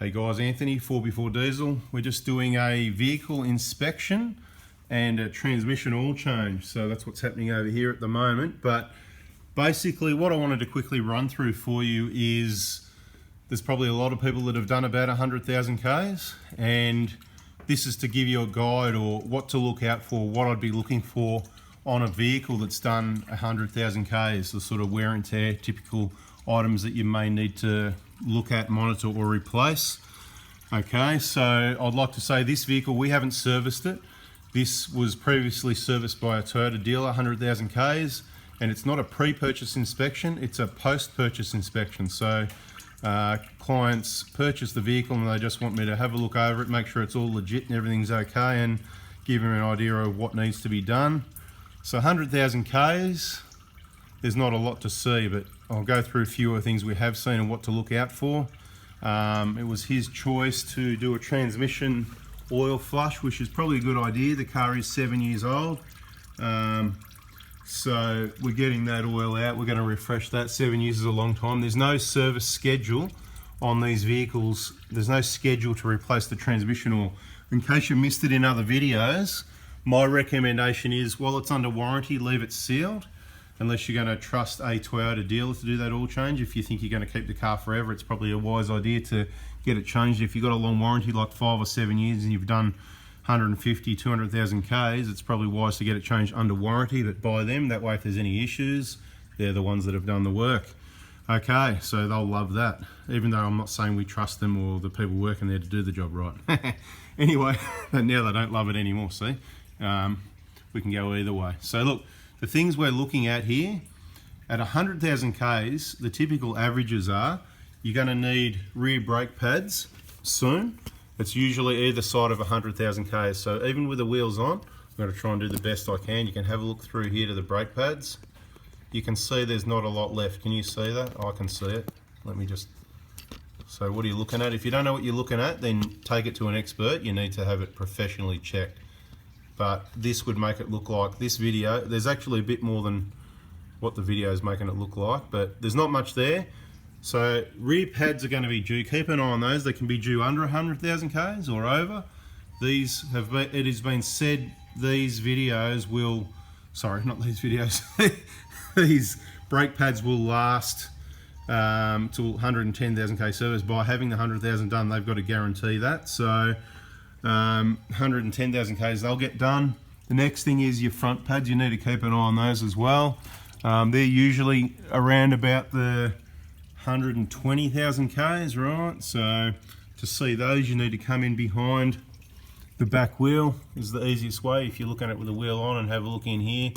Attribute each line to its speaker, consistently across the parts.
Speaker 1: Hey guys, Anthony, 4x4 Diesel. We're just doing a vehicle inspection and a transmission oil change. So that's what's happening over here at the moment. But basically what I wanted to quickly run through for you is there's probably a lot of people that have done about 100,000 Ks, and this is to give you a guide or what to look out for, what I'd be looking for on a vehicle that's done 100,000 Ks, the sort of wear and tear, typical items that you may need to look at, monitor or replace. Okay, so I'd like to say this vehicle, we haven't serviced it. This was previously serviced by a Toyota dealer, 100,000 Ks, and it's not a pre-purchase inspection, it's a post-purchase inspection. So clients purchase the vehicle and they just want me to have a look over it, make sure it's all legit and everything's okay, and give them an idea of what needs to be done. So 100,000 Ks, there's not a lot to see, but I'll go through a few of the things we have seen and what to look out for. It was his choice to do a transmission oil flush, which is probably a good idea. The car is 7 years old. So we're getting that oil out. We're going to refresh that. 7 years is a long time. There's no service schedule on these vehicles. There's no schedule to replace the transmission oil. In case you missed it in other videos, my recommendation is, while it's under warranty, leave it sealed, unless you're going to trust a Toyota dealer to do that oil change. If you think you're going to keep the car forever, it's probably a wise idea to get it changed. If you've got a long warranty like 5 or 7 years and you've done 150, 200,000 Ks, it's probably wise to get it changed under warranty, but by them. That way, if there's any issues, they're the ones that have done the work. Okay, so they'll love that, even though I'm not saying we trust them or the people working there to do the job right. Anyway, now they don't love it anymore, see? We can go either way. So look, the things we're looking at here, at 100,000 Ks, the typical averages are, you're going to need rear brake pads soon. It's usually either side of 100,000 Ks. So even with the wheels on, I'm going to try and do the best I can. You can have a look through here to the brake pads. You can see there's not a lot left. Can you see that? I can see it. Let me just... So what are you looking at? If you don't know what you're looking at, then take it to an expert. You need to have it professionally checked. But this would make it look like this video. There's actually a bit more than what the video is making it look like, but there's not much there. So rear pads are going to be due. Keep an eye on those. They can be due under 100,000 Ks or over. These have been, it has been said these videos will, sorry, not these videos, these brake pads will last till 110,000 K service. By having the 100,000 done, they've got to guarantee that. So 110,000 Ks, they'll get done. The next thing is your front pads. You need to keep an eye on those as well. They're usually around about the 120,000 Ks, right? So to see those, you need to come in behind the back wheel is the easiest way. If you're looking at it with the wheel on, and have a look in here.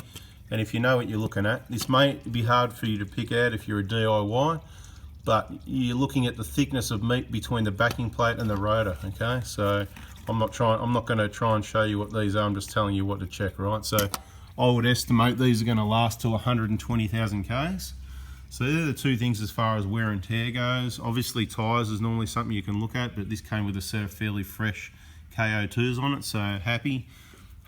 Speaker 1: And if you know what you're looking at, this may be hard for you to pick out if you're a DIY, but you're looking at the thickness of meat between the backing plate and the rotor, okay? So I'm not going to try and show you what these are, I'm just telling you what to check, right? So I would estimate these are going to last till 120,000 Ks. So they're the two things as far as wear and tear goes. Obviously tyres is normally something you can look at, but this came with a set of fairly fresh KO2s on it, so happy.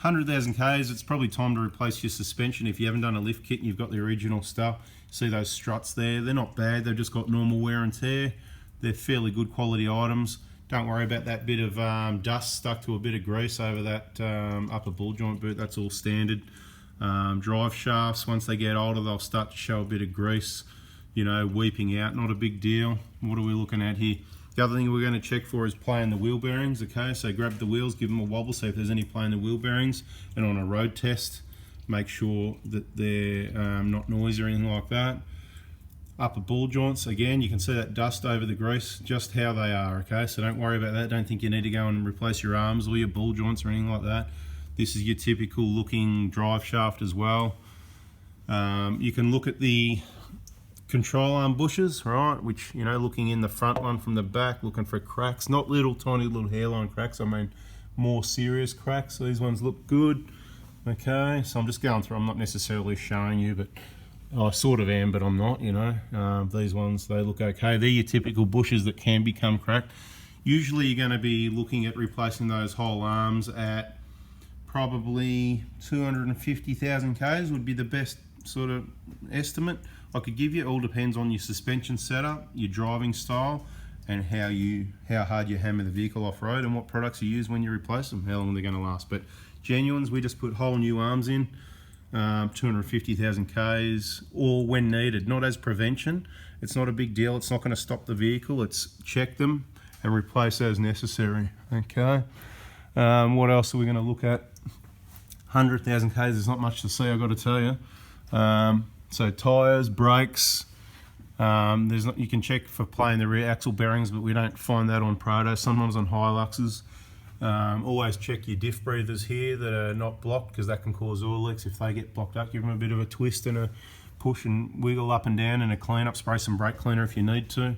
Speaker 1: 100,000 Ks, it's probably time to replace your suspension. If you haven't done a lift kit and you've got the original stuff, see those struts there, they're not bad, they've just got normal wear and tear. They're fairly good quality items. Don't worry about that bit of dust stuck to a bit of grease over that upper ball joint boot, that's all standard. Drive shafts, once they get older, they'll start to show a bit of grease, you know, weeping out, not a big deal. What are we looking at here? The other thing we're going to check for is play in the wheel bearings, okay? So grab the wheels, give them a wobble, see if there's any play in the wheel bearings, and on a road test, make sure that they're not noisy or anything like that. Upper ball joints, again, you can see that dust over the grease, just how they are, okay? So don't worry about that. Don't think you need to go and replace your arms or your ball joints or anything like that. This is your typical looking drive shaft as well. You can look at the control arm bushes, right, which, you know, looking in the front one from the back, looking for cracks, not little tiny little hairline cracks, I mean more serious cracks. So these ones look good, okay? So I'm just going through, I'm not necessarily showing you, but I sort of am, but I'm not, you know. These ones, they look okay. They're your typical bushes that can become cracked. Usually you're going to be looking at replacing those whole arms at probably 250,000 Ks would be the best sort of estimate I could give you. It all depends on your suspension setup, your driving style, and how hard you hammer the vehicle off-road and what products you use when you replace them, how long they're going to last. But genuines, we just put whole new arms in, 250,000 Ks, or when needed, not as prevention. It's not a big deal, it's not going to stop the vehicle, it's check them and replace as necessary. Okay, what else are we going to look at? 100,000 Ks, there's not much to see, I've got to tell you. So tyres, brakes, you can check for playing the rear axle bearings, but we don't find that on Prado, sometimes on Hiluxes. Always check your diff breathers here that are not blocked, because that can cause oil leaks if they get blocked up. Give them a bit of a twist and a push and wiggle up and down and a clean up, spray some brake cleaner if you need to.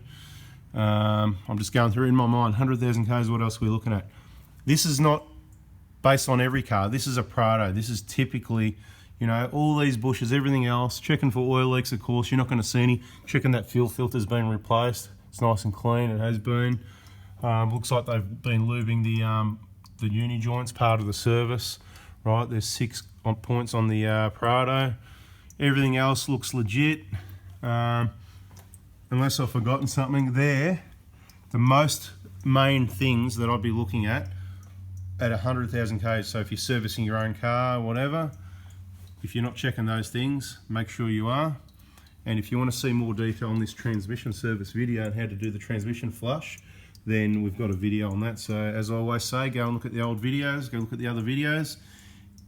Speaker 1: I'm just going through in my mind, 100,000 Ks, what else are we looking at? This is not based on every car, this is a Prado. This is typically, you know, all these bushes, everything else, checking for oil leaks, of course, you're not going to see any. Checking that fuel filter's been replaced, it's nice and clean, it has been. Looks like they've been lubing the uni joints, part of the service, right? There's 6 points on the Prado. Everything else looks legit, unless I've forgotten something there. The most main things that I'd be looking at 100,000 Ks, so if you're servicing your own car, whatever, if you're not checking those things, make sure you are. And if you want to see more detail on this transmission service video and how to do the transmission flush, then we've got a video on that. So as I always say, go and look at the old videos, go look at the other videos.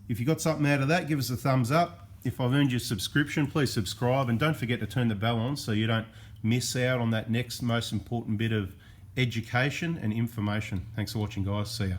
Speaker 1: If you got something out of that, give us a thumbs up. If I've earned your subscription, please subscribe, and don't forget to turn the bell on so you don't miss out on that next most important bit of education and information. Thanks for watching, guys. See ya.